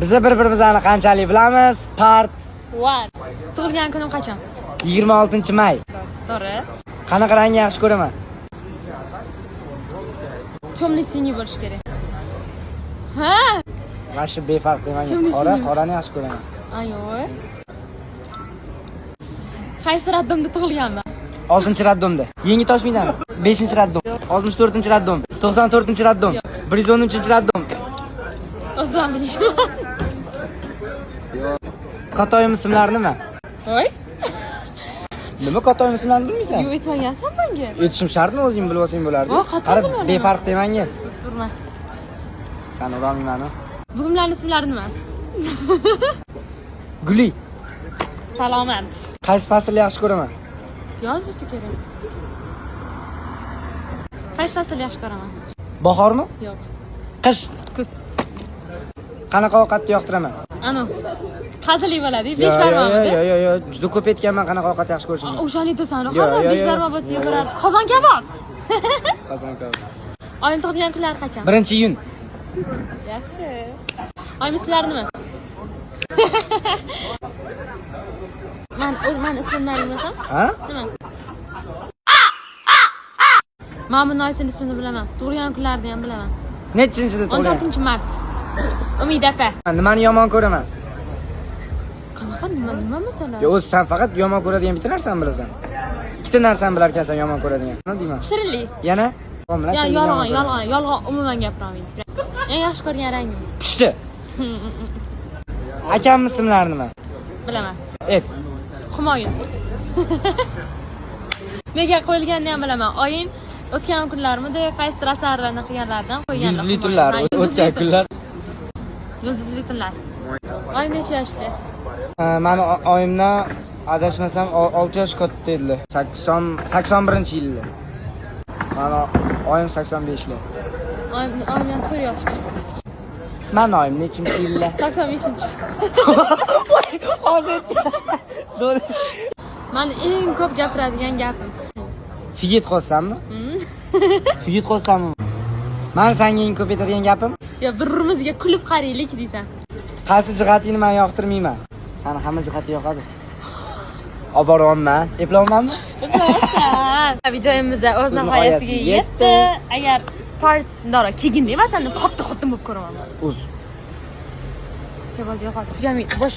Biz bir-birimizni qanchalik bilamiz? Part 1. Tug'ilgan kunim qachon? 26-may. To'g'ri. Qanaqa rangni yaxshi ko'raman? Темный синий bo'lishi kerak. Ha? Mana shu befarq demayman. Qorani yaxshi ko'raman. Ayo. Qaysi raddamda tug'ilganman? 6-raddamda. Yangi Toshmaydami? 5-raddam. 64-raddam. 94-raddam. 113-raddam. O'zim bilishim. Qatoyim ismlari nima? Voy. Nima qatoyim ismlarini bilmaysan? Yo'q, aytmagansan menga. Aytishim shartmi, o'zing bilib olsang bo'lardi. Qat'iy Qarab, bilmayman. befarq demanga. Turma. San urolmayman-ku. Bug'umlarning ismlari nima? Guli. Salomat. Qaysi faslni yaxshi ko'raman? Yoz bo'lsa kerak. Qaysi faslni yaxshi ko'raman? Bahormi? Yo'q. Qish. Kuz. Qanaqa ovqatni yoqtiraman? Ano. Qazili bo'ladi, 5 barmog'i. Yo'q, juda ko'p aytganman qanaqa ovqat yaxshi ko'rishimni. O'shani aytasan, Yo, har yo, 5 yo. barmoq bo'lsa yeguradi. Qozon kabob. Qozon kabob. Oyim tug'ilgan kunlari qachon? 1-iyun. Yaxshi. Oyim ismlari nima? Men ismimni bilmasam? Ha? Nima? Ma'mun Noysin ismini bilaman. Tug'ilgan kunlarini ham bilaman. Nechinchida tug'ilgan? 14-mart. Umid opa. Nimani yomon ko'raman? Qanaqa nima masala? Yo, o'zi sen faqat yomon ko'radigan bitta narsani bilasan. Ikkita narsani bilar ekansan yomon ko'radigan. Nima deyman? Shirinlik. Yana? Ya yolg'on umuman gapiramayman. Eng yaxshi ko'rgan rangim. Pushti. Akam ismlari nima? Bilaman. Ayt. Humoyun. Nega qo'yilganini ham bilaman. Oying o'tgan kunlarmida qaysi asarlarni qilganlardan qo'yganlar. Yuzli tunlar, o'tgan kunlar. Yulduzli tunlar. Oyim necha yoshda? Mani oyimdan adashmasam 6 yosh katta edilar. 81-yilda. Mani oyim 85lar. Oyimdan 4 yosh kichik. Mani oyim nechinchi yilda? 85-chi. Hozir. Men eng ko'p gapiradigan gapim. Figit qo'ysammi? Figit qo'ysammi? Men senga eng ko'p aytadigan gapim? Yo, bir-birimizga kulib qaraylik deysan. Qaysi jihatingni men yoqtirmayman? Seni hamma jihati yoqadi. Olib boryapman. Eplayapmanmi? Videomiz o'z nihoyasiga yetdi. Agar part dora keyin demasan, qattiq bo'lib ko'raman. Uz. Sebab yo'qotib, bosh